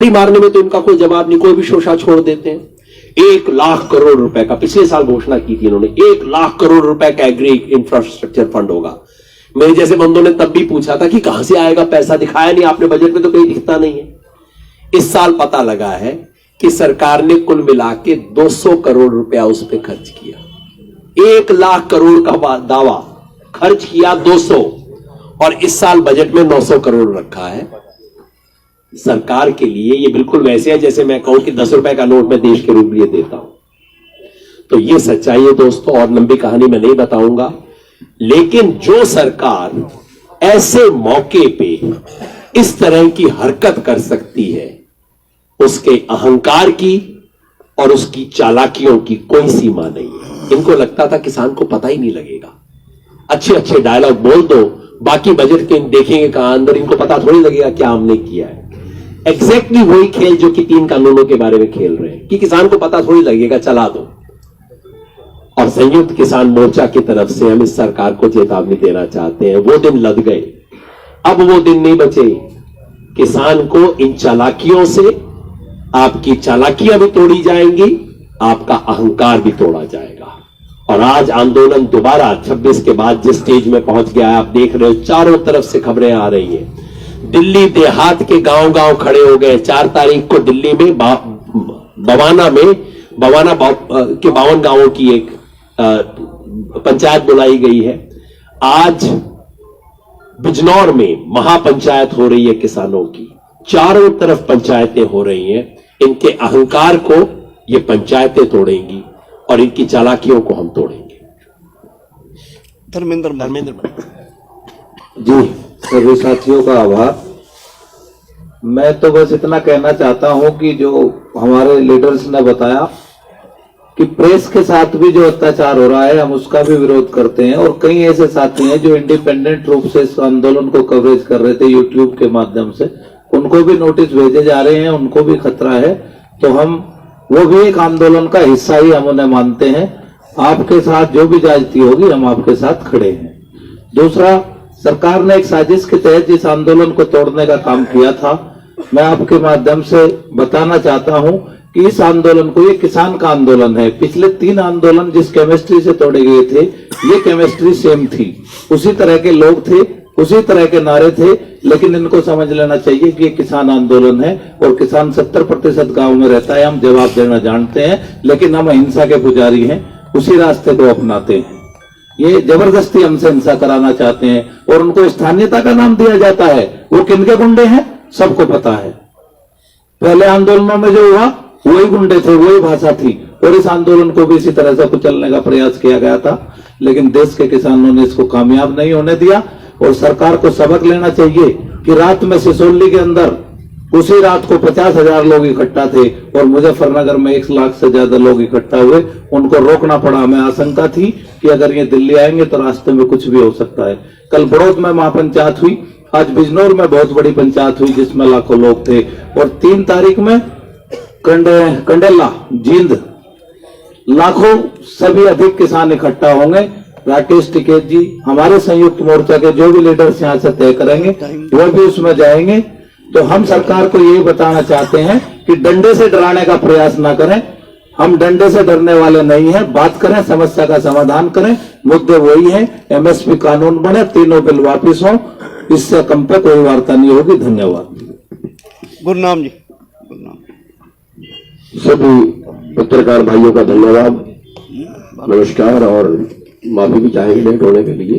मारने में तो इनका कोई जवाब नहीं, कोई भी शोषा छोड़ देते हैं। 1 लाख करोड़ रुपए का पिछले साल घोषणा की थी इन्होंने, 1 लाख करोड़ रुपए का एग्री इंफ्रास्ट्रक्चर फंड होगा। मेरे जैसे बंदों ने तब भी पूछा था कि कहां से आएगा पैसा, दिखाया नहीं आपने बजट में, तो कहीं दिखता नहीं है। इस साल पता लगा है कि सरकार ने कुल मिला के 200 करोड़ रुपया उस पर खर्च किया। 1 लाख करोड़ का दावा, खर्च किया 200, और इस साल बजट में 900 करोड़ रखा है। सरकार के लिए ये बिल्कुल वैसे है जैसे मैं कहूं कि 10 रुपए का नोट मैं देश के रूप में देता हूं। तो ये सच्चाई है दोस्तों, और लंबी कहानी मैं नहीं बताऊंगा। लेकिन जो सरकार ऐसे मौके पे इस तरह की हरकत कर सकती है, उसके अहंकार की और उसकी चालाकियों की कोई सीमा नहीं है। इनको लगता था किसान को पता ही नहीं लगेगा। अच्छे अच्छे डायलॉग बोल दो, बाकी बजट के देखेंगे कहां अंदर, इनको पता थोड़ी लगेगा क्या हमने किया है। एग्जैक्टली वही खेल जो कि 3 कानूनों के बारे में खेल रहे हैं कि किसान को पता थोड़ी लगेगा, चला दो। और संयुक्त किसान मोर्चा की तरफ से हम इस सरकार को चेतावनी देना चाहते हैं, वो दिन लद गए, अब वो दिन नहीं बचे। किसान को इन चालाकियों से, आपकी चालाकियां भी तोड़ी जाएंगी, आपका अहंकार भी तोड़ा जाएगा। और आज आंदोलन दोबारा 26 के बाद जिस स्टेज में पहुंच गया है, आप देख रहे हो चारों तरफ से खबरें आ रही हैं। दिल्ली देहात के गांव गांव खड़े हो गए। 4 तारीख को दिल्ली में बवाना के 52 गांवों की एक पंचायत बुलाई गई है। आज बिजनौर में महापंचायत हो रही है किसानों की, चारों तरफ पंचायतें हो रही हैं। इनके अहंकार को ये पंचायतें तोड़ेंगी और इनकी चालाकियों को हम तोड़ेंगे। धर्मेंद्र जी, सभी साथियों का आभार। मैं तो बस इतना कहना चाहता हूं कि जो हमारे लीडर्स ने बताया कि प्रेस के साथ भी जो अत्याचार हो रहा है, हम उसका भी विरोध करते हैं। और कई ऐसे साथी हैं जो इंडिपेंडेंट रूप से इस आंदोलन को कवरेज कर रहे थे यूट्यूब के माध्यम से, उनको भी नोटिस भेजे जा रहे हैं, उनको भी खतरा है। तो हम वो भी एक आंदोलन का हिस्सा ही हम उन्हें मानते हैं। आपके साथ जो भी ज्यादती होगी, हम आपके साथ खड़े हैं। दूसरा, सरकार ने एक साजिश के तहत इस आंदोलन को तोड़ने का काम किया था। मैं आपके माध्यम से बताना चाहता हूं कि इस आंदोलन को, ये किसान का आंदोलन है। पिछले 3 आंदोलन जिस केमिस्ट्री से तोड़े गए थे, ये केमिस्ट्री सेम थी, उसी तरह के लोग थे, उसी तरह के नारे थे। लेकिन इनको समझ लेना चाहिए कि ये किसान आंदोलन है और किसान 70% गांव में रहता है। हम जवाब देना जानते हैं, लेकिन हम अहिंसा के पुजारी हैं, उसी रास्ते को अपनाते हैं। ये जबरदस्ती हमसे हिंसा कराना चाहते हैं और उनको स्थानीयता का नाम दिया जाता है। वो किनके गुंडे हैं सबको पता है। पहले आंदोलनों में जो हुआ वही गुंडे थे, वही भाषा थी, और इस आंदोलन को भी इसी तरह से कुचलने का प्रयास किया गया था। लेकिन देश के किसानों ने इसको कामयाब नहीं होने दिया। और सरकार को सबक लेना चाहिए कि रात में सिसोली के अंदर उसी रात को 50,000 लोग इकट्ठा थे और मुजफ्फरनगर में 1 लाख से ज्यादा लोग इकट्ठा हुए। उनको रोकना पड़ा। हमें आशंका थी कि अगर ये दिल्ली आएंगे तो रास्ते में कुछ भी हो सकता है। कल बड़ौद में महापंचायत हुई, आज बिजनौर में बहुत बड़ी पंचायत हुई जिसमें लाखों लोग थे। और 3 तारीख में कंडेला, जींद, लाखों सभी अधिक किसान इकट्ठा होंगे। राकेश टिकैत जी, हमारे संयुक्त मोर्चा के जो भी लीडर्स यहाँ से तय करेंगे वो भी उसमें जाएंगे। तो हम सरकार को यही बताना चाहते हैं कि डंडे से डराने का प्रयास ना करें। हम डंडे से डरने वाले नहीं हैं। बात करें, समस्या का समाधान करें। मुद्दे वही हैं, एमएसपी कानून बने, 3 बिल वापिस हो, इससे कम पे कोई वार्ता नहीं होगी। धन्यवाद। गुरनाम जी। गुरनाम सभी पत्रकार भाइयों का धन्यवाद, नमस्कार, और माफी भी चाहेंगे लेट होने के लिए।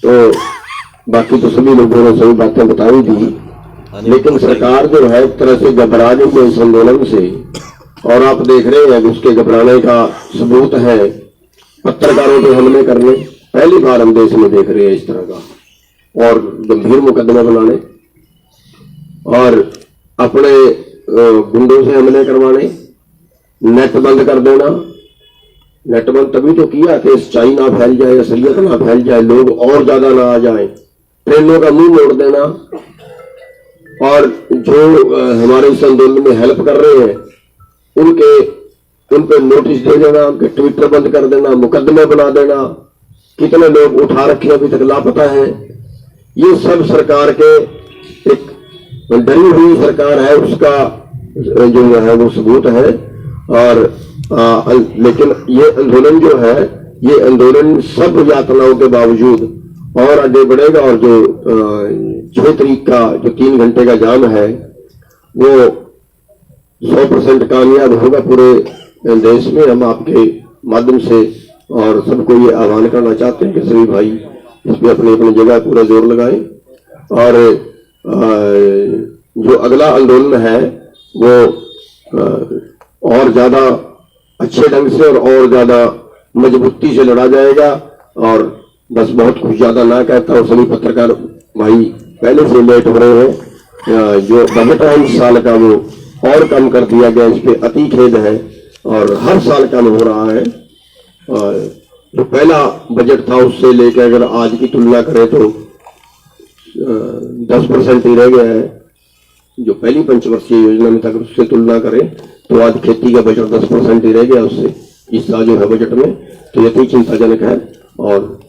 तो बाकी तो सभी लोगों ने सभी बातें बता ही दी, लेकिन सरकार जो है एक तरह से घबरा रही है इस आंदोलन से। और आप देख रहे हैं कि उसके घबराने का सबूत है पत्रकारों पे हमले करने। पहली बार हम देश में देख रहे हैं इस तरह का, और गंभीर मुकदमा बनाने और अपने गुंडों से हमले करवाने, नेट बंद कर देना। नेट बंद तभी तो किया कि सच्चाई ना फैल जाए, असलियत ना फैल जाए, लोग और ज्यादा ना आ जाए। ट्रेनों का मुंह मोड़ देना, और जो हमारे इस आंदोलन में हेल्प कर रहे हैं उन पे नोटिस दे देना, उनके ट्विटर बंद कर देना, मुकदमे बना देना। कितने लोग उठा रखे अभी तक लापता हैं। ये सब सरकार के एक डरी हुई सरकार है उसका जो है वो सबूत है। और लेकिन ये आंदोलन जो है, ये आंदोलन सब यातनाओं के बावजूद और आगे बढ़ेगा। और जो 6 तारीख का जो 3 घंटे का जाम है वो 100% कामयाब होगा पूरे देश में। हम आपके माध्यम से और सबको ये आह्वान करना चाहते हैं कि सभी भाई इसमें अपनी अपनी जगह पूरा जोर लगाएं। और जो अगला आंदोलन है वो और ज्यादा अच्छे ढंग से और ज्यादा मजबूती से लड़ा जाएगा। और बस बहुत कुछ ज्यादा ना कहता और सभी पत्रकार भाई पहले से लेट हो रहे हैं। जो बजट है इस साल का वो और कम कर दिया गया, इस पे अति खेद है। और हर साल कम हो रहा है। और जो पहला बजट था उससे लेकर अगर आज की तुलना करें तो 10% ही रह गया है। जो पहली पंचवर्षीय योजना में था अगर उससे तुलना करें तो आज खेती का बजट 10% ही रह गया उससे इस साल जो है बजट में। तो ये तो चिंताजनक है। और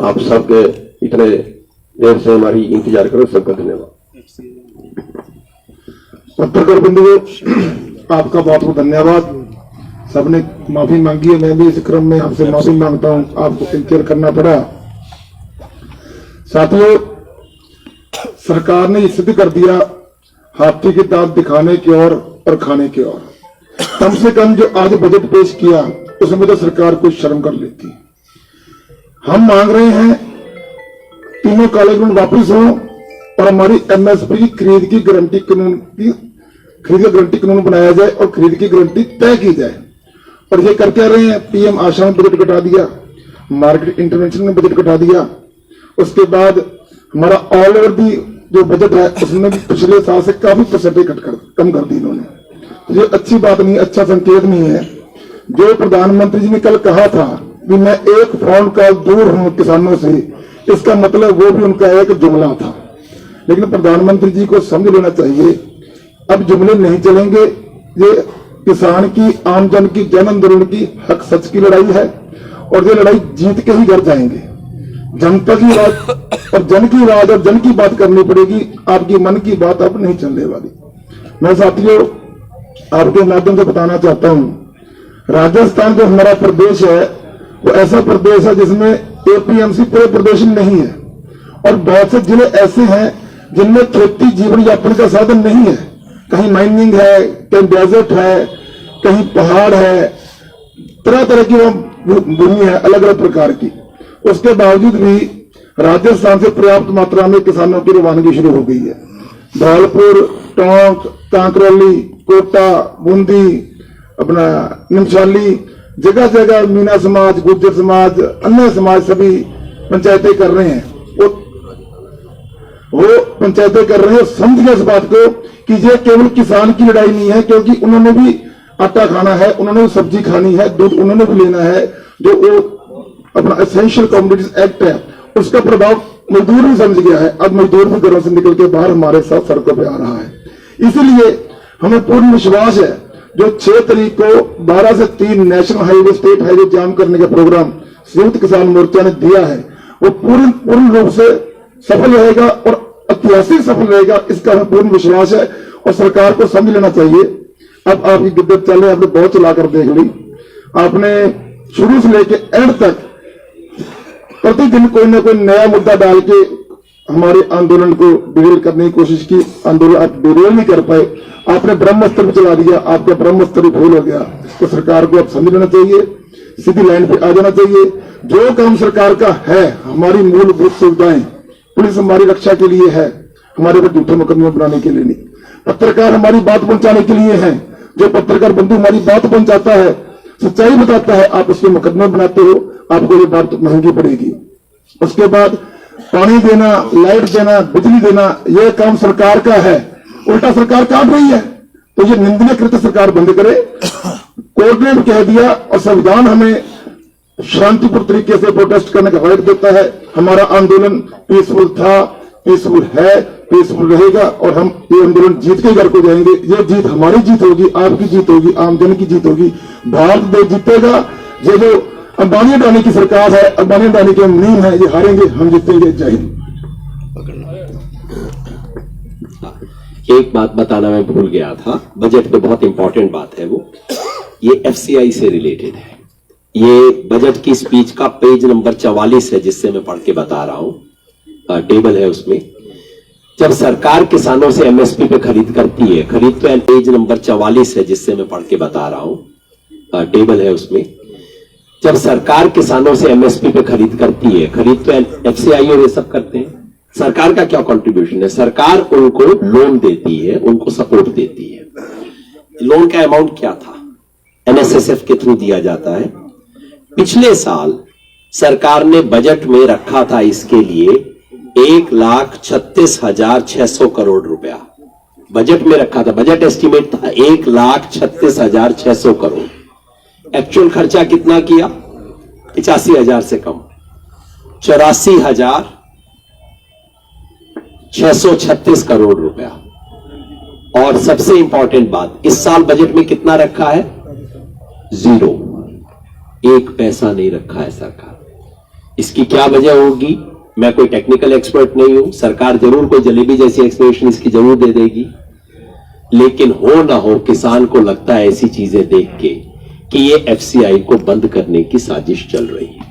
आप सबके इतने देर से हमारी इंतजार करो, सबका धन्यवाद। पत्रकार बंधुओं, आपका बहुत बहुत धन्यवाद। सबने माफी मांगी है, मैं भी इस क्रम में आपसे माफी मांगता हूं, आपको इंतजार करना पड़ा। साथियों, सरकार ने सिद्ध कर दिया हाथी के दांत दिखाने की ओर और खाने की ओर। कम से कम जो आज बजट पेश किया उसमें तो सरकार कुछ शर्म कर लेती। हम मांग रहे हैं तीनों काले कानून वापस हो और हमारी एमएसपी की खरीद की गारंटी कानून बनाया जाए और खरीद की गारंटी तय की जाए। और ये कर क्या रहे हैं? पीएम आशा में बजट घटा दिया, मार्केट इंटरवेंशन में बजट घटा दिया। उसके बाद हमारा ऑल ओवर भी जो बजट है उसमें भी पिछले साल से काफी परसेंटेज कम कर दी इन्होंने। तो ये अच्छी बात नहीं, अच्छा संकेत नहीं है। जो प्रधानमंत्री जी ने कल कहा था कि मैं एक फोन कॉल दूर हूं किसानों से, इसका मतलब वो भी उनका एक जुमला था। लेकिन प्रधानमंत्री जी को समझ लेना चाहिए अब जुमले नहीं चलेंगे। ये किसान की, आम जन की, जन आंदोलन की हक सच की लड़ाई है और ये लड़ाई जीत के ही घर जाएंगे। जनता की आवाज और जन की आवाज और जन की बात करनी पड़ेगी। आपकी मन की बात अब नहीं चलने वाली। मैं साथियों आपके माध्यम से बताना चाहता हूं, राजस्थान जो हमारा प्रदेश है वो ऐसा प्रदेश है जिसमें एपीएमसी पूरे प्रदेश में नहीं है। और बहुत से जिले ऐसे हैं जिनमें खेती जीवन यापन का साधन नहीं है। कहीं माइनिंग है, कहीं डेजर्ट है, कहीं पहाड़ है, तरह तरह की वो भूमि है अलग अलग प्रकार की। उसके बावजूद भी राजस्थान से पर्याप्त मात्रा में किसानों की रवानगी शुरू हो गई है। धौलपुर, टोंक, कांकरौली, कोटा, बूंदी, अपना निमशाली, जगह जगह मीना समाज, गुर्जर समाज, अन्य समाज सभी पंचायतें कर रहे हैं। वो पंचायतें कर रहे हैं। समझ गए इस बात को कि ये केवल किसान की लड़ाई नहीं है, क्योंकि उन्होंने भी आटा खाना है, उन्होंने भी सब्जी खानी है, दूध उन्होंने भी लेना है। जो वो अपना एसेंशियल कमोडिटीज एक्ट है उसका प्रभाव मजदूर भी समझ गया है। अब मजदूर भी घरों से निकल के बाहर हमारे साथ सड़कों पे आ रहा है। इसलिए हमें पूर्ण विश्वास है जो 6 तारीख को 12 से 3 नेशनल हाईवे स्टेट हाईवे जाम करने का प्रोग्राम संयुक्त किसान मोर्चा ने दिया है वो पूर्ण रूप से सफल रहेगा और ऐतिहासिक सफल रहेगा, इसका हमें पूर्ण विश्वास है। और सरकार को समझ लेना चाहिए अब आपकी गिद्दत चले, आपने बहुत चलाकर देख ली। आपने शुरू से लेकर एंड तक प्रतिदिन कोई ना कोई नया मुद्दा डाल के हमारे आंदोलन को डिरेल करने की कोशिश की। आंदोलन आप डिरेल नहीं कर पाए, आपने ब्रह्मास्त्र भी चला दिया, आपका ब्रह्मास्त्र भी भूल हो गया। तो सरकार को अब समझ लेना चाहिए, सीधी लाइन पे आ जाना चाहिए। जो काम सरकार का है, हमारी मूलभूत सुविधाएं, पुलिस हमारी रक्षा के लिए है, हमारे पर झूठे मुकदमे बनाने के लिए नहीं। पत्रकार हमारी बात पहुंचाने के लिए है। जो पत्रकार बंधु हमारी बात पहुंचाता है, सच्चाई बताता है, आप उसके मुकदमे बनाते हो, आपको ये बात महंगी पड़ेगी। उसके बाद पानी देना, लाइट देना, बिजली देना, यह काम सरकार का है, उल्टा सरकार काट रही है। तो ये निंदनीय कृत्य सरकार बंद करे। कोर्ट ने भी कह दिया और संविधान हमें शांतिपूर्ण तरीके से प्रोटेस्ट करने का राइट देता है। हमारा आंदोलन पीसफुल था, पीसफुल है, पीसफुल रहेगा और हम ये आंदोलन जीत के घर को जाएंगे। ये जीत हमारी जीत होगी, आपकी जीत होगी, आम जन की जीत होगी। भारत देश जीतेगा। ये जो अंबानी अडानी की सरकार है, अंबानी अडानी के नीम है, ये हारेंगे, हम जीतेंगे। जय हिंद। एक बात बताना मैं भूल गया था, बजट पे बहुत इंपॉर्टेंट बात है वो, ये एफसीआई से रिलेटेड है। ये बजट की स्पीच का पेज नंबर 44 है, जिससे मैं पढ़ के बता रहा हूं, टेबल है उसमें। जब सरकार किसानों से एमएसपी पे खरीद करती है, खरीद पे पेज नंबर 44 है, जिससे मैं पढ़ के बता रहा हूं, टेबल है उसमें। जब सरकार किसानों से एमएसपी पे खरीद करती है, खरीद पे एफसीआई और ये सब करते हैं, सरकार का क्या कंट्रीब्यूशन है? सरकार उनको लोन देती है, उनको सपोर्ट देती है। लोन का अमाउंट क्या था? एनएसएसएफ के थ्रू दिया जाता है। पिछले साल सरकार ने बजट में रखा था इसके लिए 1,36,600 करोड़ रुपया बजट में रखा था। बजट एस्टिमेट था 1,36,600 करोड़। एक्चुअल खर्चा कितना किया? 85,000 से कम, 84,636 करोड़ रुपया। और सबसे इंपॉर्टेंट बात, इस साल बजट में कितना रखा है? 0, 1 पैसा नहीं रखा है सरकार। इसकी क्या वजह होगी? मैं कोई टेक्निकल एक्सपर्ट नहीं हूं, सरकार जरूर कोई जलेबी जैसी एक्सप्लेनेशन इसकी जरूर दे देगी, लेकिन हो ना हो किसान को लगता है ऐसी चीजें देख के कि ये एफसीआई को बंद करने की साजिश चल रही है।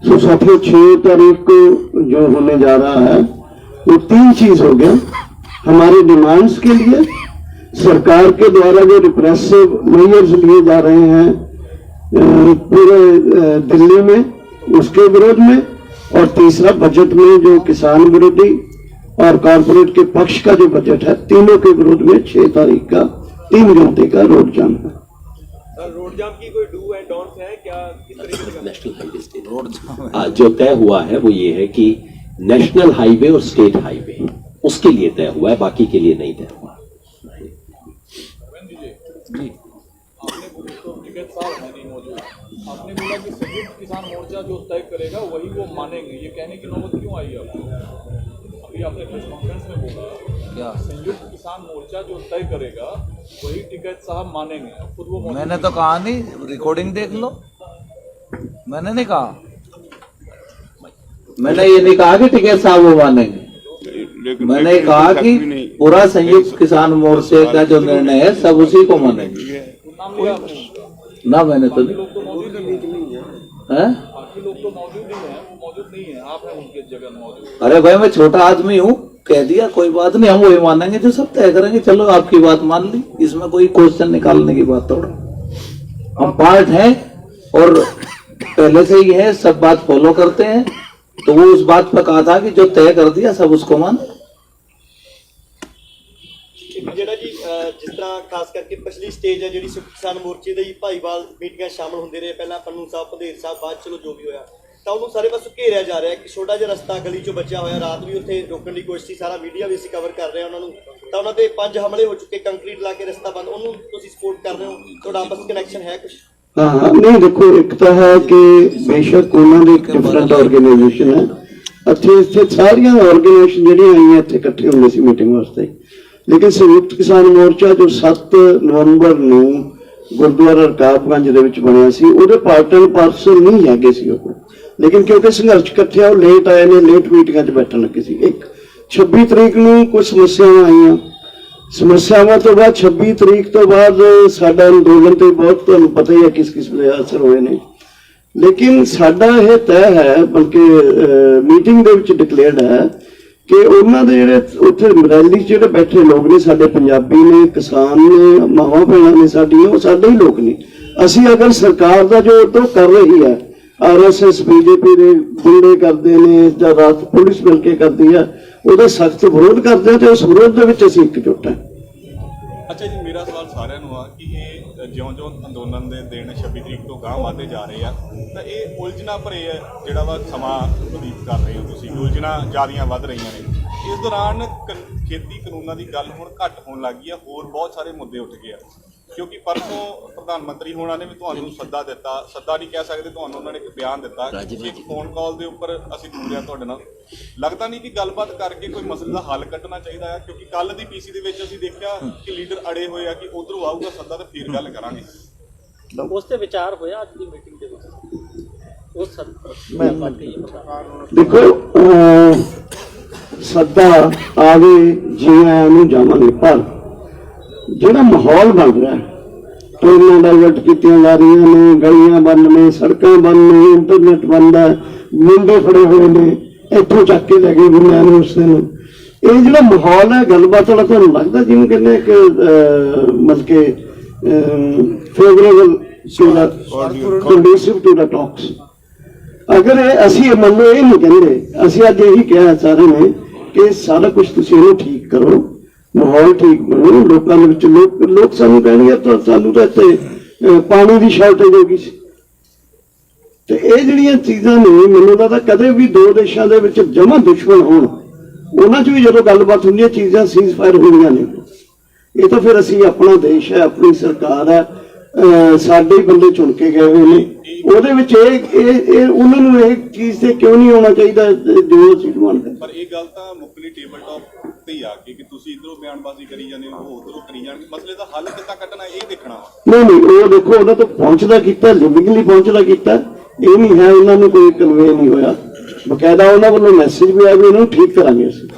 तो साथियों 6 तारीख को जो होने जा रहा है वो 3 चीज हो गया। हमारी डिमांड्स के लिए सरकार के द्वारा जो रिप्रेसिव मेजर्स लिए जा रहे हैं पूरे दिल्ली में, उसके विरोध में, और तीसरा बजट में जो किसान विरोधी और कॉर्पोरेट के पक्ष का जो बजट है, तीनों के विरोध में 6 तारीख का 3 घंटे का रोड जाम है। रोड जाम की कोई डू एंड डोंट्स है क्या? किस तरीके से नेशनल हाईवे स्टेट रोड जो तय हुआ है वो ये है कि नेशनल हाईवे और स्टेट हाईवे उसके लिए तय हुआ है, बाकी के लिए नहीं तय हुआ। आपने बोला कि संयुक्त किसान मोर्चा जो तय करेगा वही वो मानेंगे, ये कहने की नौबत क्यों आई आपको? अभी आपने प्रेस कॉन्फ्रेंस में बोला क्या संयुक्त किसान मोर्चा जो तय करेगा वही टिकैत साहब मानेंगे, खुद वो मैंने तो कहा नहीं, रिकॉर्डिंग देख लो, मैंने नहीं कहा, मैंने ये नहीं कहा कि टिकैत साहब वो मानेंगे। मैंने कहा कि पूरा संयुक्त किसान मोर्चे का जो निर्णय है सब उसी को मानेंगे। नाम लिया आपने? ना मैंने तो नहीं। लोग तो मौजूद नहीं हैं? बाकी लोग तो मौजूद ही हैं, वो मौजूद नहीं है, आप हैं उनके जगह मौजूद। अरे भाई मैं छोटा आदमी हूँ, कह दिया कोई बात नहीं, हम वही मानेंगे जो सब तय करेंगे। चलो आपकी बात मान ली, इसमें कोई क्वेश्चन निकालने की बात थोड़ा। हम पार्ट हैं और पहले से ही है, सब बात फॉलो करते हैं, तो वो उस बात पर कहा था कि जो तय कर दिया सब उसको मान। ਜਿਹੜਾ ਜੀ ਜਿਸ ਤਰ੍ਹਾਂ ਖਾਸ ਕਰਕੇ ਪਿਛਲੀ ਸਟੇਜ ਹੈ ਜਿਹੜੀ ਕਿਸਾਨ ਮੋਰਚੇ ਦੇ ਭਾਈਵਾਲ ਮੀਟਿੰਗਾਂ ਸ਼ਾਮਲ ਹੁੰਦੇ ਰਹੇ, ਪਹਿਲਾਂ ਪੰਨੂ ਸਾਹਿਬ, ਭਦੇਰ ਸਾਹਿਬ, ਬਾਅਦ ਚਲੋ ਜੋ ਵੀ ਹੋਇਆ, ਤਾਂ ਉਹਨੂੰ ਸਾਰੇ ਪਾਸੋਂ ਘੇਰਿਆ ਜਾ ਰਿਹਾ ਕਿ ਛੋਟਾ ਜਿਹਾ ਰਸਤਾ ਗਲੀ ਚੋਂ ਬਚਿਆ ਹੋਇਆ, ਰਾਤ ਵੀ ਉੱਥੇ ਰੋਕਣ ਦੀ ਕੋਸ਼ਿਸ਼ ਸੀ, ਸਾਰਾ ਮੀਡੀਆ ਵੀ ਅਸੀਂ ਕਵਰ ਕਰ ਰਹੇ ਹਾਂ ਉਹਨਾਂ ਨੂੰ, ਤਾਂ ਉਹਨਾਂ ਤੇ 5 ਹਮਲੇ ਹੋ ਚੁੱਕੇ, ਕੰਕਰੀਟ ਲਾ ਕੇ ਰਸਤਾ ਬੰਦ, ਉਹਨੂੰ ਤੁਸੀਂ ਸਪੋਰਟ ਕਰ ਰਹੇ ਹੋ? ਤੁਹਾਡਾ ਆਪਸ ਕਨੈਕਸ਼ਨ ਹੈ ਕੁਝ? हाँ नहीं, देखो एक तो है कि बेशक उन्होंने एक डिफरेंट ऑर्गेनाइजेशन है, इतने सारिया ऑर्गेनाइजेशन जी आई इतने इकट्ठे होंगे सी मीटिंग वास्ते, लेकिन संयुक्त किसान मोर्चा जो 7 नवंबर ਨੂੰ गुरुद्वारा रकाबगंज ਦੇ ਵਿੱਚ ਬਣਿਆ ਸੀ ਉਹਦੇ ਪਾਰਟ ਐਂਡ ਪਾਰਸਲ ਨਹੀਂ ਹੈਗੇ ਸੀ ਉਹ, लेकिन क्योंकि संघर्ष इकट्ठे ਉਹ ਲੇਟ ਆਏ ਨੇ, ਲੇਟ ਮੀਟਿੰਗਾਂ 'ਚ ਬੈਠਣ ਲੱਗੇ ਸੀ। ਇੱਕ 26 ਤਰੀਕ ਨੂੰ ਕੁਝ ਸਮੱਸਿਆਵਾਂ ਆਈਆਂ, ਸਮੱਸਿਆਵਾਂ ਤੋਂ ਬਾਅਦ 26 ਤਰੀਕ ਤੋਂ ਬਾਅਦ ਸਾਡਾ ਅੰਦੋਲਨ ਤੇ ਬਹੁਤ ਤੁਹਾਨੂੰ ਪਤਾ ਹੀ ਹੈ ਕਿਸ ਕਿਸਮ ਦੇ ਅਸਰ ਹੋਏ ਨੇ, लेकिन ਸਾਡਾ ਇਹ ਤੈਅ ਹੈ, ਬਲਕਿ ਮੀਟਿੰਗ ਦੇ ਵਿੱਚ ਡਿਕਲੇਅਰਡ ਹੈ कि उन्होंने ਜਿਹੜੇ ਉੱਥੇ ਰੈਲੀ 'ਚ ਜਿਹੜੇ ਬੈਠੇ ਲੋਕ ਨੇ ਸਾਡੇ ਪੰਜਾਬੀ ਨੇ, ਕਿਸਾਨ ਨੇ, ਮਾਵਾਂ ਭੈਣਾਂ ਨੇ ਸਾਡੀਆਂ, ਉਹ ਸਾਡੇ ਹੀ ਲੋਕ ਨੇ। ਅਸੀਂ ਅਗਰ ਸਰਕਾਰ ਦਾ ਜੋ ਉਹ ਕਰ ਰਹੀ ਹੈ, ਆਰਐਸਐਸ ਬੀਜੇਪੀ ਦੇ ਗੁੰਡੇ ਕਰਦੇ ਨੇ ਜਾਂ ਰਾਤ ਪੁਲਿਸ ਮਿਲ ਕੇ ਕਰਦੀ ਹੈ, ਉਹਦਾ ਸਖਤ ਵਿਰੋਧ ਕਰਦੇ ਆ ਤੇ ਉਸ ਵਿਰੋਧ ਦੇ ਵਿੱਚ ਅਸੀਂ ਇਕਜੁੱਟ ਹਾਂ। ਅੱਛਾ ਜੀ, ਮੇਰਾ ਸਵਾਲ ਸਾਰਿਆਂ ਨੂੰ ਆ ਕਿ ਇਹ ਜਿਉਂ-ਜਿਉਂ ਅੰਦੋਲਨ ਦੇ ਦਿਨ 26 ਤਰੀਕ ਤੋਂ ਗਾਂਹ ਵਧਦੇ ਜਾ ਰਹੇ ਆ, ਤਾਂ ਇਹ ਉਲਝਣਾ ਭਰੇ ਹੈ ਜਿਹੜਾ ਵਾ ਸਮਾਂ ਬਤੀਤ ਕਰ ਰਹੇ ਹੋ ਤੁਸੀਂ, ਉਲਝਣਾ ਜ਼ਿਆਦੀਆਂ ਵੱਧ ਰਹੀਆਂ ਨੇ। ਇਸ ਦੌਰਾਨ ਖੇਤੀ ਕਾਨੂੰਨਾਂ ਦੀ ਗੱਲ ਹੁਣ ਘੱਟ ਹੋਣ ਲੱਗ ਗਈ ਆ, ਹੋਰ ਬਹੁਤ ਸਾਰੇ ਮੁੱਦੇ ਉੱਠ ਗਏ ਆ, ਕਿਉਂਕਿ ਪਰਸੋਂ ਪ੍ਰਧਾਨ ਮੰਤਰੀ ਹੋਣਾ ਨੇ ਵੀ ਤੁਹਾਨੂੰ ਸੱਦਾ ਦਿੱਤਾ, ਸੱਦਾ ਨਹੀਂ ਕਹਿ ਸਕਦੇ, ਤੁਹਾਨੂੰ ਉਹਨਾਂ ਨੇ ਇੱਕ ਬਿਆਨ ਦਿੱਤਾ, ਇੱਕ ਫੋਨ ਕਾਲ ਦੇ ਉੱਪਰ ਅਸੀਂ ਜੁੜਿਆ ਤੁਹਾਡੇ ਨਾਲ। ਲੱਗਦਾ ਨਹੀਂ ਕਿ ਗੱਲਬਾਤ ਕਰਕੇ ਕੋਈ ਮਸਲੇ ਦਾ ਹੱਲ ਕੱਢਣਾ ਚਾਹੀਦਾ ਹੈ, ਕਿਉਂਕਿ ਕੱਲ ਦੀ ਪੀਸੀ ਦੇ ਵਿੱਚ ਅਸੀਂ ਦੇਖਿਆ ਕਿ ਲੀਡਰ ਅੜੇ ਹੋਏ ਆ ਕਿ ਉਧਰੋਂ ਆਊਗਾ ਸੱਦਾ ਤੇ ਫਿਰ ਗੱਲ ਕਰਾਂਗੇ। ਉਸ ਤੇ ਵਿਚਾਰ ਹੋਇਆ ਅੱਜ ਦੀ ਮੀਟਿੰਗ ਦੇ ਵਿੱਚ? देखो ਸੱਦਾ ਆਵੇ ਜੀ ਆਇਆਂ ਨੂੰ ਜਾਵਾਂਗੇ, ਪਰ ਜਿਹੜਾ ਮਾਹੌਲ ਬਣ ਰਿਹਾ, ਟ੍ਰੇਨਾਂ ਡਾਇਵਰਟ ਕੀਤੀਆਂ ਜਾ ਰਹੀਆਂ ਨੇ, ਗਲੀਆਂ ਬੰਦ ਨੇ, ਸੜਕਾਂ ਬੰਦ ਨੇ, ਇੰਟਰਨੈਟ ਬੰਦ ਹੈ, ਮੁੰਡੇ ਫੜੇ ਹੋਏ ਨੇ, ਇੱਥੋਂ ਚੱਕ ਕੇ ਲੈ ਗਏ ਗੁਰੂਆਂ ਨੂੰ ਉਸ ਦਿਨ। ਇਹ ਜਿਹੜਾ ਮਾਹੌਲ ਹੈ ਗੱਲਬਾਤ ਵਾਲਾ, ਤੁਹਾਨੂੰ ਲੱਗਦਾ ਜਿਹਨੂੰ ਕਹਿੰਦੇ ਕਿ ਮਤਲਬ ਕਿ ਫੇਵਰੇਬਲ ਕੰਡੂਸਿਵ ਟੂ ਦਾ ਟਾਕਸ। ਅਗਰ ਅਸੀਂ ਮੰਨੋ ਇਹ ਨਹੀਂ ਕਹਿੰਦੇ, ਅਸੀਂ ਅੱਜ ਇਹੀ ਕਿਹਾ ਸਾਰੇ ਨੇ ਕਿ ਸਾਰਾ ਕੁਝ ਤੁਸੀਂ ਇਹਨੂੰ ਠੀਕ ਕਰੋ, ਮਾਹੌਲ ਠੀਕ ਬਣੋ, ਲੋਕਾਂ ਦੇ ਵਿੱਚ ਲੋਕ ਸਾਨੂੰ ਕਹਿਣਗੇ ਤਾਂ ਸਾਨੂੰ ਤਾਂ ਇੱਥੇ ਪਾਣੀ ਦੀ ਸ਼ਾਰਟੇਜ ਹੋ ਗਈ ਸੀ। ਤੇ ਇਹ ਜਿਹੜੀਆਂ ਚੀਜ਼ਾਂ ਨੇ ਮੈਨੂੰ ਲੱਗਦਾ ਕਦੇ ਵੀ ਦੋ ਦੇਸ਼ਾਂ ਦੇ ਵਿੱਚ ਜਮਾਂ ਦੁਸ਼ਮਣ ਹੋਣ, ਉਹਨਾਂ 'ਚ ਵੀ ਜਦੋਂ ਗੱਲਬਾਤ ਹੁੰਦੀ ਹੈ ਚੀਜ਼ਾਂ ਸੀਜ਼ ਫਾਇਰ ਹੁੰਦੀਆਂ ਨੇ। ਇਹ ਤਾਂ ਫਿਰ ਅਸੀਂ ਆਪਣਾ ਦੇਸ਼ ਹੈ, ਆਪਣੀ ਸਰਕਾਰ ਹੈ, ਸਾਡੇ ਹੀ ਬੰਦੇ ਚੁਣ ਕੇ ਗਏ ਹੋਏ ਨੇ, ਉਹਦੇ ਵਿੱਚ ਇਹ ਉਹਨਾਂ ਨੂੰ ਇਹ ਚੀਜ਼ ਤੇ ਕਿਉਂ ਨਹੀਂ ਹੋਣਾ ਚਾਹੀਦਾ ਜੋ ਅਸੀਂ ਮੰਨਦੇ। ਪਰ ਇਹ ਗੱਲ ਤਾਂ ਮੁੱਕਲੀ ਟੇਬਲ ਟਾਪ ਤੇ ਹੀ ਆ ਗਈ ਕਿ ਤੁਸੀਂ ਇਧਰੋਂ ਬਿਆਨਬਾਜ਼ੀ ਕਰੀ ਜਾਂਦੇ ਹੋ, ਉਹ ਉਧਰੋਂ ਕਰੀ ਜਾਣਗੇ। ਮਸਲੇ ਦਾ ਹੱਲ ਕਿੱਦਾਂ ਕੱਢਣਾ ਇਹ ਦੇਖਣਾ। ਨਹੀਂ ਉਹ ਦੇਖੋ ਉਹਨਾਂ ਤੋਂ ਪਹੁੰਚਦਾ ਕੀਤਾ, ਲਿਵਿੰਗਲੀ ਪਹੁੰਚਦਾ ਕੀਤਾ, ਇਹ ਨਹੀਂ ਹੈ ਉਹਨਾਂ ਨੂੰ ਕੋਈ ਕਨਵੇ ਨਹੀਂ ਹੋਇਆ, ਬਕਾਇਦਾ ਉਹਨਾਂ ਵੱਲੋਂ ਮੈਸੇਜ ਵੀ ਆਇਆ ਵੀ ਇਹਨੂੰ ਠੀਕ ਕਰਾਂਗੇ ਅਸੀਂ।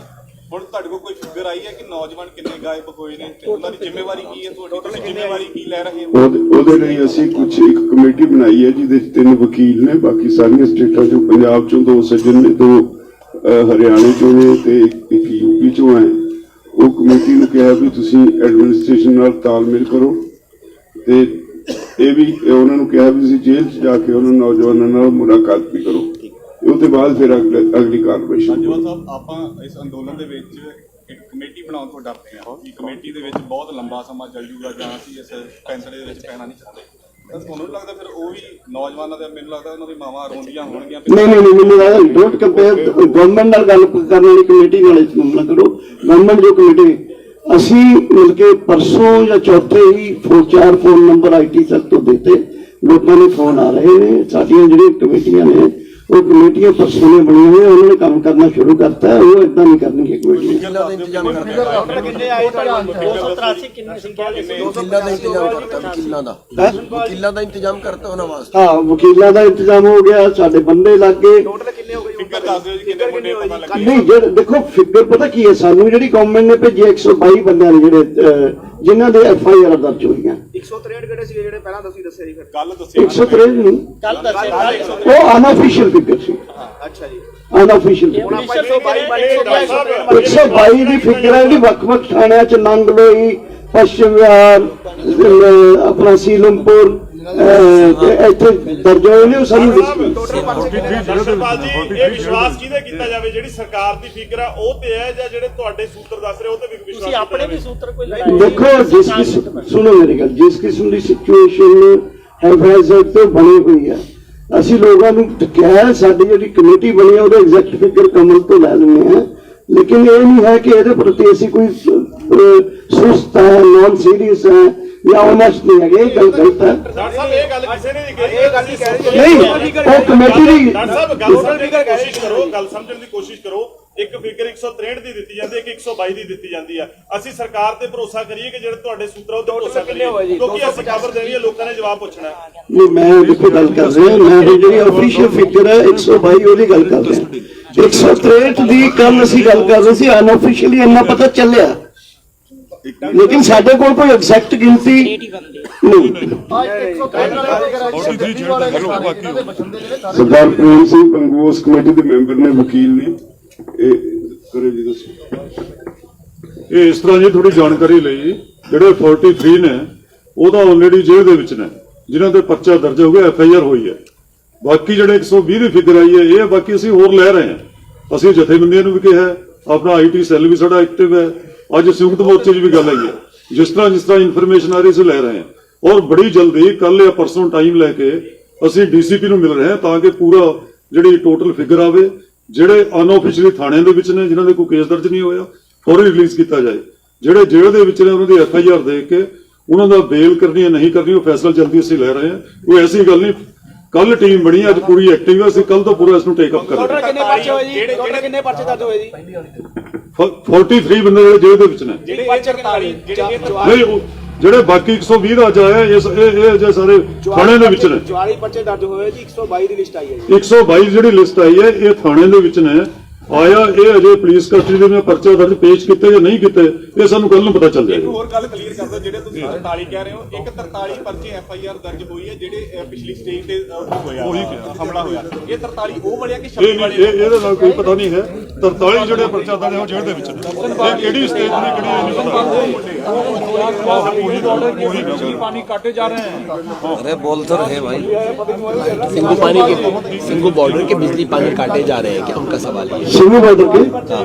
ਹੁਣ ਤੁਹਾਡੇ ਕੋਲ ਕੋਈ ਫਿਗਰ ਆਈ ਹੈ ਕਿ ਨੌਜਵਾਨ ਕਿੰਨੇ ਗਾਇਬ ਹੋਏ ਨੇ ਤੇ ਉਹਨਾਂ ਦੀ ਜ਼ਿੰਮੇਵਾਰੀ ਕੀ ਹੈ, ਤੁਹਾਡੀ ਤੁਸੀਂ ਜ਼ਿੰਮੇਵਾਰੀ ਕੀ ਲੈ ਰਹੇ ਹੋ? ਉਹਦੇ ਲਈ ਅਸੀਂ ਇੱਕ ਕਮੇਟੀ ਬਣਾਈ ਹੈ ਜਿਹਦੇ ਵਿੱਚ 3 ਵਕੀਲ ਨੇ, ਬਾਕੀ ਸਾਰੀਆਂ ਸਟੇਟਾਂ ਚੋਂ, ਪੰਜਾਬ ਚੋਂ 2 ਸੱਜਣ ਨੇ, 2 ਹਰਿਆਣੇ ਚੋਂ ਨੇ ਤੇ ਇੱਕ ਯੂਪੀ ਚੋਂ ਹੈ। ਉਹ ਕਮੇਟੀ ਨੂੰ ਕਿਹਾ ਵੀ ਤੁਸੀਂ ਐਡਮਿਨਿਸਟ੍ਰੇਸ਼ਨ ਨਾਲ ਤਾਲਮੇਲ ਕਰੋ ਤੇ ਇਹ ਵੀ ਉਹਨਾਂ ਨੂੰ ਕਿਹਾ ਵੀ ਤੁਸੀਂ ਜੇਲ੍ਹ 'ਚ ਜਾ ਕੇ ਉਹਨਾਂ ਨੌਜਵਾਨਾਂ ਨਾਲ ਮੁਲਾਕਾਤ ਵੀ ਕਰੋ। ਉਹਦੇ ਬਾਅਦ ਫਿਰ ਅਗਲੀ ਕਾਰਵਾਈ ਸ਼ੁਰੂ। ਜਵਾਬ ਸਾਹਿਬ, ਆਪਾਂ ਇਸ ਅੰਦੋਲਨ ਦੇ ਵਿੱਚ ਇੱਕ ਕਮੇਟੀ ਬਣਾਉਣ ਤੋਂ ਡਰਦੇ ਹਾਂ ਕਿ ਕਮੇਟੀ ਦੇ ਵਿੱਚ ਬਹੁਤ ਲੰਬਾ ਸਮਾਂ ਚੱਲ ਜੂਗਾ ਜਾਂ ਅਸੀਂ ਇਸ ਫੈਸਲੇ ਦੇ ਵਿੱਚ ਪੈਣਾ ਨਹੀਂ ਚਾਹੁੰਦੇ। ਤਾਂ ਤੁਹਾਨੂੰ ਲੱਗਦਾ ਫਿਰ ਉਹ ਵੀ ਨੌਜਵਾਨਾਂ ਦੇ, ਮੈਨੂੰ ਲੱਗਦਾ ਉਹਨਾਂ ਦੀ ਮਾਵਾਂ ਰੋਂਦੀਆਂ ਹੋਣਗੀਆਂ। ਨਹੀਂ ਮੈਨੂੰ ਲੱਗਦਾ ਡੋਂਟ ਕੰਪੇਅਰ ਗਵਰਨਮੈਂਟ ਨਾਲ ਗੱਲ ਕਰਨ ਵਾਲੀ ਕਮੇਟੀ ਨਾਲ ਇਸ ਨੂੰ ਨਾ ਕਰੋ। ਗਵਰਨਮੈਂਟ ਜੋ ਕਮੇਟੀ ਅਸੀਂ ਮਿਲ ਕੇ ਪਰਸੋਂ ਜਾਂ ਚੌਥੇ ਹੀ 4 ਫੋਨ ਨੰਬਰ IT ਸੈੱਲ ਤੋਂ ਦਿੱਤੇ, ਲੋਕਾਂ ਦੇ ਫੋਨ ਆ ਰਹੇ ਨੇ। ਸਾਡੀਆਂ ਜਿਹੜੀਆਂ ਕਮੇਟੀਆਂ ਨੇ ਉਹ ਕਮੇਟੀਆਂ ਪਰਸੋਂ ਨੇ ਬਣੀਆਂ ਹੋਈਆਂ, ਉਹਨਾਂ ਨੇ ਕੰਮ ਕਰਨਾ ਸ਼ੁਰੂ ਕਰਤਾ। ਉਹ ਇਦਾਂ ਨਹੀਂ ਕਰਨਗੇ ਕਮੇਟੀਆਂ। ਕਿੰਨੇ ਆਏ ਤੁਹਾਡੇ 283 ਕਿੰਨੇ ਸੰਖਿਆ ਦੇ वकीलों का इंतजाम करते हो ना वास्ते। ਹਾਂ ਵਕੀਲਾਂ ਦਾ ਇੰਤਜ਼ਾਮ ਹੋ ਗਿਆ, ਸਾਡੇ ਬੰਦੇ ਲੱਗ ਗਏ। ਟੋਟਲ ਕਿੰਨੇ ਹੋ ਗਏ? ਫਿਗਰ ਦੱਸ ਦਿਓ ਜੀ, ਕਿੰਨੇ ਮੁੰਡੇ ਪਤਾ ਲੱਗੇ? ਨਹੀਂ ਜਿਹੜੇ ਦੇਖੋ ਫਿਗਰ ਪਤਾ ਕੀ ਹੈ, ਸਾਨੂੰ ਜਿਹੜੀ ਗਵਰਨਮੈਂਟ ਨੇ ਭੇਜੀ 122 ਬੰਦਿਆਂ ਨੇ ਜਿਹੜੇ ਜਿਨ੍ਹਾਂ ਦੇ FIR ਦਰਜ ਹੋਈਆਂ। 163 ਕਿਹੜੇ ਸੀ ਜਿਹੜੇ ਪਹਿਲਾਂ ਤੁਸੀਂ ਦੱਸੇ ਸੀ? ਫਿਰ ਕੱਲ ਦੱਸਿਆ 163 ਨਹੀਂ, ਕੱਲ ਦੱਸੇ ਉਹ ਅਨਅਫੀਸ਼ੀਅਲ ਫਿਗਰ ਸੀ। ਅੱਛਾ ਜੀ। ਅਨਅਫੀਸ਼ੀਅਲ 122 ਦੀ ਫਿਗਰ ਹੈ ਜਿਹੜੀ ਵੱਖ-ਵੱਖ ਥਾਣਿਆਂ ਚ ਨੰਗਲੋਈ, ਪੱਛਮ ਵਿਹਾਰ, ਆਪਣਾ ਸੀਲਮਪੁਰ ਇੱਥੇ ਦਰਜ ਹੋਏ ਨੇ। ਉਹ ਸਾਨੂੰ ਦਰਸ਼ਨਪਾਲ ਜੀ, ਇਹ ਵਿਸ਼ਵਾਸ ਕਿਹਦੇ ਕੀਤਾ ਜਾਵੇ? ਜਿਹੜੀ ਸਰਕਾਰ ਦੀ ਫਿਕਰ ਹੈ ਉਹ ਤੇ ਹੈ ਜਾਂ ਜਿਹੜੇ ਤੁਹਾਡੇ ਸੂਤਰ ਦੱਸ ਰਹੇ ਉਹ ਤੇ ਵੀ ਵਿਸ਼ਵਾਸ? ਤੁਸੀਂ ਆਪਣੇ ਵੀ ਸੂਤਰ ਕੋਈ ਲਗਾਏ? ਦੇਖੋ ਜਿਸ ਕਿਸਮ, ਸੁਣੋ ਮੇਰੀ ਗੱਲ, ਜਿਸ ਕਿਸਮ ਦੀ ਸਿਚੁਏਸ਼ਨ ਹੈਫਾਜ਼ਤ ਤੋਂ ਬਣੀ ਹੋਈ ਹੈ, ਅਸੀਂ ਲੋਕਾਂ ਨੂੰ ਕਿਹਾ ਸਾਡੀ ਜਿਹੜੀ ਕਮੇਟੀ ਬਣੀ ਹੈ ਉਹਦਾ ਐਗਜ਼ੈਕਟ ਫਿਗਰ ਕਮਲ ਤੋਂ ਲੈ ਲੈਂਦੇ ਹਾਂ, ਲੇਕਿਨ ਇਹ ਨਹੀਂ ਹੈ ਕਿ ਇਹਦੇ ਪ੍ਰਤੀ ਅਸੀਂ ਕੋਈ ਸੁਸਤ ਹੈ, ਨॉन ਸੀਰੀਅਸ ਹੈ ਜਾਂ ਓਨੈਸਟ ਨਹੀਂ ਹੈਗੇ। ਇਹ ਗੱਲ ਗਲਤ ਹੈ। ਡਾਕਟਰ ਸਾਹਿਬ ਇਹ ਗੱਲ ਕਿਸੇ ਨੇ ਨਹੀਂ ਕਹੀ। ਇਹ ਗੱਲ ਨਹੀਂ ਕਹਿ ਰਹੀ। ਨਹੀਂ ਉਹ ਕਮੇਟੀ ਦੀ ਡਾਕਟਰ ਸਾਹਿਬ ਗੱਲ ਸਮਝਣ ਦੀ ਕੋਸ਼ਿਸ਼ ਕਰੋ, ਗੱਲ ਸਮਝਣ ਦੀ ਕੋਸ਼ਿਸ਼ ਕਰੋ। ਇੱਕ ਫਿਗਰ 163 ਦੀ ਦਿੱਤੀ ਜਾਂਦੀ ਹੈ, ਇੱਕ 122 ਦੀ ਦਿੱਤੀ ਜਾਂਦੀ ਹੈ। ਅਸੀਂ ਸਰਕਾਰ ਤੇ ਭਰੋਸਾ ਕਰੀਏ ਕਿ ਜਿਹੜੇ ਤੁਹਾਡੇ ਸੂਤਰ ਉਹ ਤੇ ਭਰੋਸਾ ਕਰੀਏ, ਕਿਉਂਕਿ ਅਸੀਂ ਖਬਰ ਦੇਣੀ ਹੈ, ਲੋਕਾਂ ਨੇ ਜਵਾਬ ਪੁੱਛਣਾ ਹੈ। ਨਹੀਂ ਮੈਂ ਦੇਖੋ ਗੱਲ ਕਰ ਰਿਹਾ, ਮੈਂ ਜਿਹੜੀ ਅਫੀਸ਼ੀਅਲ ਫਿਗਰ ਹੈ 122 ਉਹਦੀ ਗੱਲ ਕਰ ਰਿਹਾ। 163 ਦੀ ਕੱਲ ਅਸੀਂ ਗੱਲ ਕਰ ਰਹੇ ਸੀ, ਅਨਅਫੀਸ਼ੀਅਲੀ ਇੰਨਾ ਪਤਾ ਚੱਲਿਆ, ਲੇਕਿਨ ਸਾਡੇ ਕੋਲ ਕੋਈ ਐਗਜ਼ੈਕਟ ਗਿਣਤੀ ਨਹੀਂ। ਸਰਦਾਰ ਪ੍ਰੇਮ ਸਿੰਘ ਪੰਗੂ ਉਸ ਕਮੇਟੀ ਦੇ ਮੈਂਬਰ ਨੇ, ਵਕੀਲ ਨੇ। ਇਹ ਕਰੇ ਜੀ ਦੱਸੋ। ਇਹ ਇਸ ਤਰ੍ਹਾਂ ਜੀ ਥੋੜੀ ਜਾਣਕਾਰੀ ਲਈ, ਜਿਹੜੇ 43 ਨੇ ਉਹ ਤਾਂ ਆਲਰੇਡੀ ਜੇਲ੍ਹ ਦੇ ਵਿੱਚ ਨੇ, ਜਿਨ੍ਹਾਂ ਦੇ ਪਰਚਾ ਦਰਜ ਹੋ ਗਿਆ, FIR ਹੋਈ ਹੈ। ਬਾਕੀ ਜਿਹੜੇ 120 ਦੀ ਫਿਗਰ ਆਈ ਹੈ, ਇਹ ਬਾਕੀ ਅਸੀਂ ਹੋਰ ਲੈ ਰਹੇ ਹਾਂ। ਅਸੀਂ ਜਥੇਬੰਦੀਆਂ ਨੂੰ ਵੀ ਕਿਹਾ, ਆਪਣਾ IT ਸੈੱਲ ਵੀ ਸਾਡਾ ਐਕਟਿਵ ਹੈ। ਅੱਜ ਸੰਯੁਕਤ ਮੋਰਚੇ 'ਚ ਵੀ ਗੱਲ ਆਈ ਹੈ, ਜਿਸ ਤਰ੍ਹਾਂ ਇਨਫੋਰਮੇਸ਼ਨ ਆ ਰਹੀ ਅਸੀਂ ਲੈ ਰਹੇ ਹਾਂ। ਔਰ ਬੜੀ ਜਲਦੀ ਕੱਲ ਜਾਂ ਪਰਸੋਂ ਟਾਈਮ ਲੈ ਕੇ ਅਸੀਂ DCP ਨੂੰ ਮਿਲ ਰਹੇ ਹਾਂ ਤਾਂ ਕਿ ਪੂਰਾ ਜਿਹੜੀ ਟੋਟਲ ਫਿਗਰ ਆਵੇ। ਜਿਹੜੇ ਅਨਆਫੀਸ਼ੀਅਲੀ ਥਾਣਿਆਂ ਦੇ ਵਿੱਚ ਨੇ, ਜਿਨ੍ਹਾਂ ਦੇ ਕੋਈ ਕੇਸ ਦਰਜ ਨਹੀਂ ਹੋਇਆ, ਫੌਰੀ ਰਿਲੀਜ਼ ਕੀਤਾ ਜਾਏ। ਜਿਹੜੇ ਜੇਲ੍ਹ ਦੇ ਵਿੱਚ ਨੇ ਉਹਨਾਂ ਦੀ FIR ਦੇਖ ਕੇ ਉਹਨਾਂ ਦਾ ਬੇਲ ਕਰਨੀ ਹੈ ਨਹੀਂ ਕਰਨੀ, ਉਹ ਫੈਸਲਾ ਜਲਦੀ ਅਸੀਂ ਲੈ ਰਹੇ ਹਾਂ। ਕੋਈ ਐਸੀ ਗੱਲ ਨਹੀਂ। ਕੱਲ ਟੀਮ ਬਣੀ, ਅੱਜ ਪੂਰੀ ਐਕਟਿਵ ਹੈ। ਅਸੀਂ ਕੱਲ ਤੋਂ ਪੂਰਾ ਇਸ ਨੂੰ ਟੇਕ ਅਪ ਕਰਾਂਗੇ। ਟੋਟਲ ਕਿੰਨੇ ਪਰਚੇ ਹੋਏ ਜੀ? ਟੋਟਲ ਕਿੰਨੇ ਪਰਚੇ ਦਰਜ ਹੋਏ ਜੀ? 43 ਬੰਦੇ ਜਿਹੜੇ ਜੇਲ੍ਹ ਦੇ ਵਿੱਚ ਨੇ। ਜਿਹੜੇ ਪਰਚੇ 44 ਨਹੀਂ, ਜਿਹੜੇ ਬਾਕੀ 120 ਦਾ ਅੱਜ ਆਇਆ, ਇਹ ਜੇ ਸਾਰੇ ਥਾਣੇ ਦੇ ਵਿੱਚ ਨੇ। 44 ਪਰਚੇ ਦਰਜ ਹੋਏ ਜੀ, 122 ਦੀ ਲਿਸਟ ਆਈ ਹੈ ਜੀ। 122 ਜਿਹੜੀ ਲਿਸਟ ਆਈ ਹੈ ਇਹ ਥਾਣੇ ਦੇ ਵਿੱਚ ਨੇ। ਆਇਆ ਇਹ ਅਜੇ ਪੁਲਿਸ ਕਸਟਡੀ ਦੇ ਵਿੱਚ ਪਰਚਾ ਦਰਜ ਪੇਸ਼ ਕੀਤਾ ਜਾਂ ਨਹੀਂ ਕੀਤਾ ਇਹ ਸਾਨੂੰ ਕੱਲ ਨੂੰ ਪਤਾ ਚੱਲ ਇੱਕ ਜਾਏਗਾ। ਹੋਰ ਗੱਲ ਕਲੀਅਰ ਕਰ ਦਿਓ, ਜਿਹੜੇ ਤੁਸੀਂ 43 ਕਹਿ ਰਹੇ ਹੋ, ਇੱਕ 43 ਪਰਚੇ FIR ਦਰਜ ਹੋਈ ਹੈ ਜਿਹੜੇ ਪਿਛਲੀ ਸਟੇਜ ਤੇ ਹੋਇਆ ਹਮਲਾ ਹੋਇਆ, ਇਹ 43 ਉਹ ਵਾਲੇ ਆ ਕਿ 26 ਵਾਲੇ? ਇਹਦਾ ਨਾਲ ਕੋਈ ਪਤਾ ਨਹੀਂ ਹੈ। 43 ਜਿਹੜੇ ਪਰਚਾ ਦਰਜ ਉਹ ਜੇਲ੍ਹ ਦੇ ਵਿੱਚ ਨੇ। ਇਹ ਕਿਹੜੀ ਸਟੇਜ ਦੀ ਕਿਹੜੀ ਨਹੀਂ ਪਤਾ। ਪਾਣੀ काटे जा रहे हैं। अरे बोल तो रहे भाई, सिंगू पानी के, सिंगू बॉर्डर के बिजली पानी काटे जा रहे हैं क्या, उनका सवाल ये है। सिंगू बॉर्डर के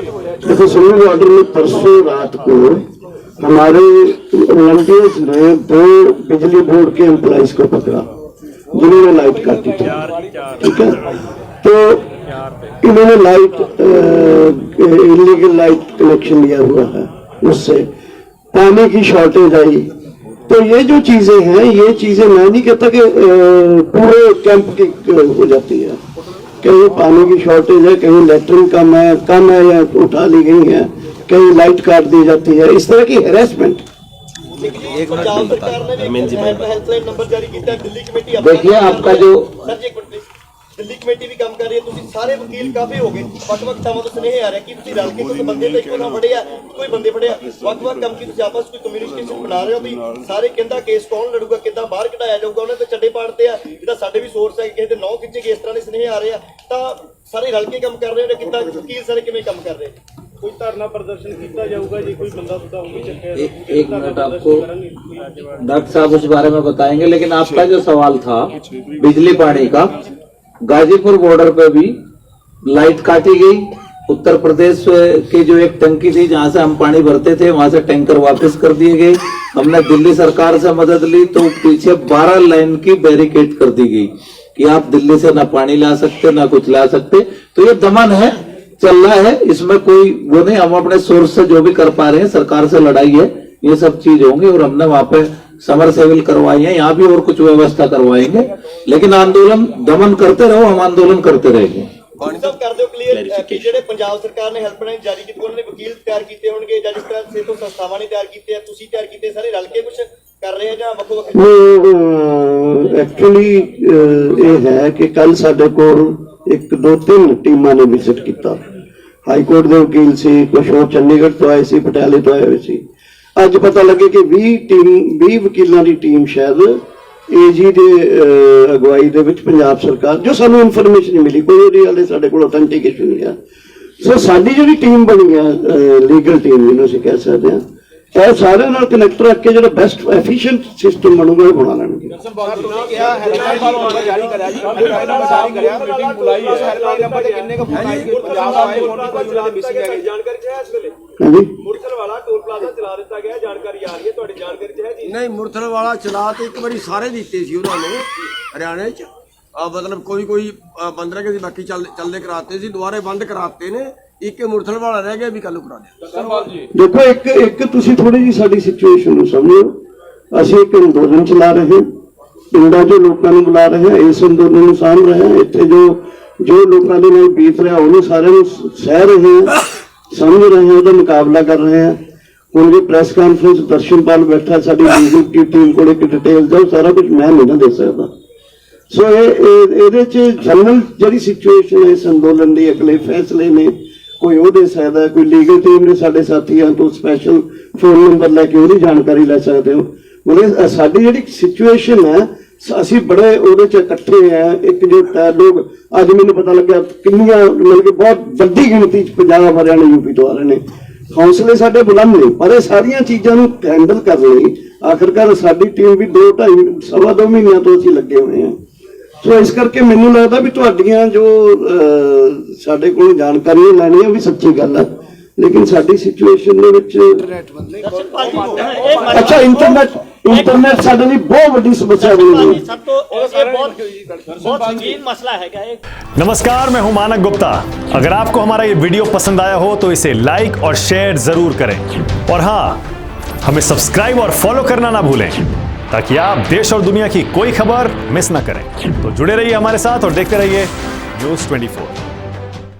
देखो, सिंगू बॉर्डर में परसों रात को हमारे वॉलंटियर्स ने 2 बिजली बोर्ड के एम्प्लॉइज को पकड़ा जिन्होंने लाइट काटी थी, ठीक है। तो इन्होंने लाइट इलीगल लाइट कनेक्शन लिया हुआ है, उससे पानी की शॉर्टेज आई। तो ये जो चीजें हैं, ये चीजें मैं नहीं कहता कि पूरे कैंप की हो जाती है। कहीं पानी की शॉर्टेज है, कहीं लेटरिन कम है या उठा ली गई है, कहीं लाइट काट दी जाती है, इस तरह की हेरेसमेंट। पंजाब सरकार ने भी हेल्पलाइन नंबर जारी किया है, दिल्ली कमेटी देखिए आपका जो सर जी एक मिनट प्लीज, दिल्ली कमेटी भी काम कर रही है, तुसी सारे वकील काफी हो गए, ਵੱਖ-ਵੱਖ ਥਾਵਾਂ ਤੋਂ ਸੁਨੇਹੇ ਆ ਰਹੇ ਕਿ ਤੁਸੀਂ ਰਲ ਕੇ ਕੋਈ ਬੰਦੇ ਤੇ ਕੋਈ ਨਾ ਫੜੇ ਆ, ਕੋਈ ਬੰਦੇ ਫੜੇ ਆ, ਵੱਖ-ਵੱਖ ਕੰਮ ਕੀ ਤੁਸੀਂ ਆਪਸ ਵਿੱਚ ਕੋਈ ਕਮਿਊਨੀਕੇਸ਼ਨ ਬਣਾ ਰਹੇ ਹੋ ਵੀ ਸਾਰੇ ਕਹਿੰਦਾ ਕੇਸ ਕੌਣ ਲੜੂਗਾ, ਕਿੱਦਾਂ ਬਾਹਰ ਕਢਾਇਆ ਜਾਊਗਾ, ਉਹਨਾਂ ਤੇ ਚੱਡੇ ਪਾੜਦੇ ਆ, ਜਿਹਦਾ ਸਾਡੇ ਵੀ ਸੋਰਸ ਹੈ, ਕਿਸੇ ਦੇ ਨੌ ਖਿੱਚੇ ਗਏ, ਇਸ ਤਰ੍ਹਾਂ ਦੇ ਸੁਨੇਹੇ ਆ ਰਹੇ ਆ, ਤਾਂ ਸਾਰੇ ਰਲ ਕੇ ਕੰਮ ਕਰ ਰਹੇ ਨੇ, ਕਿੱਦਾਂ ਵਕੀਲ ਸਾਰੇ ਕਿਵੇਂ ਕੰਮ ਕਰ ਰਹੇ? कोई धरना प्रदर्शन किया जाऊगा जी, कोई बंदा सुधा होगी एक मिनट आपको डॉक्टर साहब उस बारे में बताएंगे, लेकिन आपका जो सवाल था बिजली पानी का, गाजीपुर बॉर्डर पे भी लाइट काटी गई। उत्तर प्रदेश की जो एक टंकी थी जहां से हम पानी भरते थे, वहां से टैंकर वापस कर दिए गए। हमने दिल्ली सरकार से मदद ली तो पीछे 12 लाइन की बैरिकेड कर दी गई कि आप दिल्ली से ना पानी ला सकते ना कुछ ला सकते। तो ये दमन है, चल रहा है, इसमें कोई वो नहीं। हम अपने सोर्स से जो भी कर पा रहे हैं, सरकार से लड़ाई है, ये सब चीज होंगी। और हमने वहां पे समर सेविल करवाई है, यहाँ भी और कुछ व्यवस्था करवाएंगे, लेकिन आंदोलन दमन करते रहो, हम आंदोलन करते रहेंगे। सब कर दो क्लियर कि ਜਿਹੜੇ ਪੰਜਾਬ ਸਰਕਾਰ ਨੇ ਹੈਲਪਲਾਈਨ ਜਾਰੀ ਕੀਤੀ, ਉਹਨਾਂ ਨੇ ਵਕੀਲ ਤਿਆਰ ਕੀਤੇ ਹੋਣਗੇ ਜਾਂ ਜਿਸ ਤਰ੍ਹਾਂ ਸੇਤੋ ਸੰਸਥਾਵਾਂ ਨੇ ਤਿਆਰ ਕੀਤੇ ਆ, ਤੁਸੀਂ ਤਿਆਰ ਕੀਤੇ, ਸਾਰੇ ਰਲ ਕੇ ਕੁਝ ਕਰ ਰਹੇ ਆ ਜਾਂ ਵੱਖੋ ਵੱਖ? ਐਕਚੁਅਲੀ ਇਹ ਹੈ ਕਿ ਕੱਲ ਸਾਡੇ ਕੋਲ 1 2 3 ਟੀਮਾਂ ਨੇ ਵਿਜ਼ਿਟ ਕੀਤਾ। ਹਾਈ ਕੋਰਟ ਦੇ ਵਕੀਲ ਸੀ, ਕੁਝ ਹੋਰ ਚੰਡੀਗੜ੍ਹ ਤੋਂ ਆਏ ਸੀ, ਪਟਿਆਲੇ ਤੋਂ ਆਏ ਹੋਏ ਸੀ। ਅੱਜ ਪਤਾ ਲੱਗੇ ਕਿ 20 ਵਕੀਲਾਂ ਦੀ ਟੀਮ ਸ਼ਾਇਦ ਏਜੀ ਦੇ ਅਗਵਾਈ ਦੇ ਵਿੱਚ ਪੰਜਾਬ ਸਰਕਾਰ, ਜੋ ਸਾਨੂੰ ਇਨਫੋਰਮੇਸ਼ਨ ਮਿਲੀ, ਕੋਈ ਉਹਦੀ ਹਾਲੇ ਸਾਡੇ ਕੋਲ ਅਥੈਂਟੀਕੇਸ਼ਨ ਨਹੀਂ ਆ। ਸੋ ਸਾਡੀ ਜਿਹੜੀ ਟੀਮ ਬਣੀ ਆ, ਲੀਗਲ ਟੀਮ ਜਿਹਨੂੰ ਅਸੀਂ ਕਹਿ ਸਕਦੇ ਹਾਂ, ਇਹ ਸਾਰਿਆਂ ਨਾਲ ਕਨੈਕਟ ਰੱਖ ਕੇ ਜਿਹੜਾ ਬੈਸਟ ਐਫੀਸ਼ੀਐਂਟ ਸਿਸਟਮ ਬਣੂਗਾ ਉਹ ਬਣਾ ਲੈਣਗੇ। ਮੁਰਥਲ ਵਾਲਾ ਟੋਲ ਪਲਾਜ਼ਾ ਚਲਾ ਦਿੱਤਾ ਗਿਆ, ਜਾਣਕਾਰੀ ਆ ਰਹੀ ਹੈ, ਤੁਹਾਡੀ ਜਾਣਕਾਰੀ ਚ ਹੈ ਜੀ? ਨਹੀਂ, ਮੁਰਥਲ ਵਾਲਾ ਚਲਾ ਤੇ ਇੱਕ ਵਾਰੀ ਸਾਰੇ ਦਿੱਤੇ ਸੀ ਉਹਨਾਂ ਨੇ ਹਰਿਆਣੇ ਚ, ਮਤਲਬ ਕੋਈ ਬੰਦਰਾ ਕੇ ਬਾਕੀ ਚੱਲਦੇ ਕਰਾਤੇ ਸੀ, ਦੁਬਾਰੇ ਬੰਦ ਕਰਾਤੇ ਨੇ। ਇੱਕ ਮੁਰਥਲ ਵਾਲਾ ਰਹਿ ਗਿਆ, ਵੀ ਕੱਲ ਨੂੰ ਕਰਾ ਦੇ। ਦੇਖੋ, ਇੱਕ ਤੁਸੀਂ ਥੋੜੀ ਜੀ ਸਾਡੀ ਸਿਚੁਏਸ਼ਨ ਨੂੰ ਸਮਝੋ। ਅਸੀਂ ਇੱਕ ਅੰਦੋਲਨ ਚਲਾ ਰਹੇ ਹਾਂ, ਪਿੰਡਾਂ 'ਚੋਂ ਲੋਕਾਂ ਨੂੰ ਬੁਲਾ ਰਹੇ ਹਾਂ, ਇਸ ਅੰਦੋਲਨ ਨੂੰ ਸਾਂਭ ਰਹੇ ਹਾਂ। ਇੱਥੇ ਜੋ ਲੋਕਾਂ ਦੇ ਨਾਲ ਬੀਤ ਰਿਹਾ ਉਹਨੂੰ ਸਾਰਿਆਂ ਨੂੰ ਸਹਿ ਰਹੇ ਹਾਂ, ਸਮਝ ਰਹੇ ਹਾਂ, ਉਹਦਾ ਮੁਕਾਬਲਾ ਕਰ ਰਹੇ ਹਾਂ। ਹੁਣ ਵੀ ਪ੍ਰੈਸ ਕਾਨਫਰੰਸ ਦਰਸ਼ਨਪਾਲ ਬੈਠਾ, ਸਾਡੀ ਲੀਗਲ ਟੀਮ ਕੋਲ ਇੱਕ ਡਿਟੇਲ ਦਾ ਸਾਰਾ ਕੁਝ ਮੈਂ ਨਹੀਂ ਨਾ ਦੇ ਸਕਦਾ। ਸੋ ਇਹਦੇ 'ਚ ਜਨਰਲ ਜਿਹੜੀ ਸਿਚੁਏਸ਼ਨ ਹੈ ਇਸ ਅੰਦੋਲਨ ਦੀ, ਅਗਲੇ ਫੈਸਲੇ ਨੇ ਕੋਈ ਉਹ ਦੇ ਸਕਦਾ, ਕੋਈ ਲੀਗਲ ਟੀਮ ਨੇ ਸਾਡੇ ਸਾਥੀਆਂ ਤੋਂ ਸਪੈਸ਼ਲ ਫੋਨ ਨੰਬਰ ਲੈ ਕੇ ਉਹਦੀ ਜਾਣਕਾਰੀ ਲੈ ਸਕਦੇ ਹੋ। ਮਤਲਬ ਸਾਡੀ ਜਿਹੜੀ ਸਿਚੁਏਸ਼ਨ ਹੈ, ਅਸੀਂ ਬੜੇ ਉਹਦੇ 'ਚ ਇਕੱਠੇ ਆ। ਇੱਕ ਜੋ ਲੋਕ ਅੱਜ ਮੈਨੂੰ ਪਤਾ ਲੱਗਿਆ ਕਿੰਨੀਆਂ, ਮਤਲਬ ਕਿ ਬਹੁਤ ਵੱਡੀ ਗਿਣਤੀ 'ਚ ਪੰਜਾਬ ਹਰਿਆਣਾ ਯੂਪੀ ਤੋਂ ਆ ਰਹੇ ਨੇ। ਹੌਸਲੇ ਸਾਡੇ ਬੁਲੰਦ ਨੇ, ਪਰ ਇਹ ਸਾਰੀਆਂ ਚੀਜ਼ਾਂ ਨੂੰ ਹੈਂਡਲ ਕਰਨ ਲਈ ਆਖਰਕਾਰ ਸਾਡੀ ਟੀਮ ਵੀ 2-2.5 ਮਹੀਨਿਆਂ ਤੋਂ ਅਸੀਂ ਲੱਗੇ ਹੋਏ ਹਾਂ। ਸੋ ਇਸ ਕਰਕੇ ਮੈਨੂੰ ਲੱਗਦਾ ਵੀ ਤੁਹਾਡੀਆਂ ਜੋ ਸਾਡੇ ਕੋਲ ਜਾਣਕਾਰੀਆਂ ਲੈਣੀਆਂ ਵੀ ਸੱਚੀ ਗੱਲ ਹੈ, ਲੇਕਿਨ ਸਾਡੀ ਸਿਚੁਏਸ਼ਨ ਦੇ ਵਿੱਚ ਅੱਛਾ ਇੰਟਰਨੈਟ ਸਾਡੇ ਲਈ ਬਹੁਤ ਵੱਡੀ ਸਮੱਸਿਆ ਬਣੀ ਹੋਈ ਹੈ। ਸਭ ਤੋਂ ਇਹ ਬਹੁਤ ਸੰਗੀਨ ਮਸਲਾ ਹੈਗਾ ਇਹ। नमस्कार, मैं हूं मानक गुप्ता। अगर आपको हमारा ये वीडियो पसंद आया हो तो इसे लाइक और शेयर जरूर करें, और हाँ, हमें सब्सक्राइब और फॉलो करना ना भूलें ताकि आप देश और दुनिया की कोई खबर मिस ना करें। तो जुड़े रहिए हमारे साथ और देखते रहिए News 24।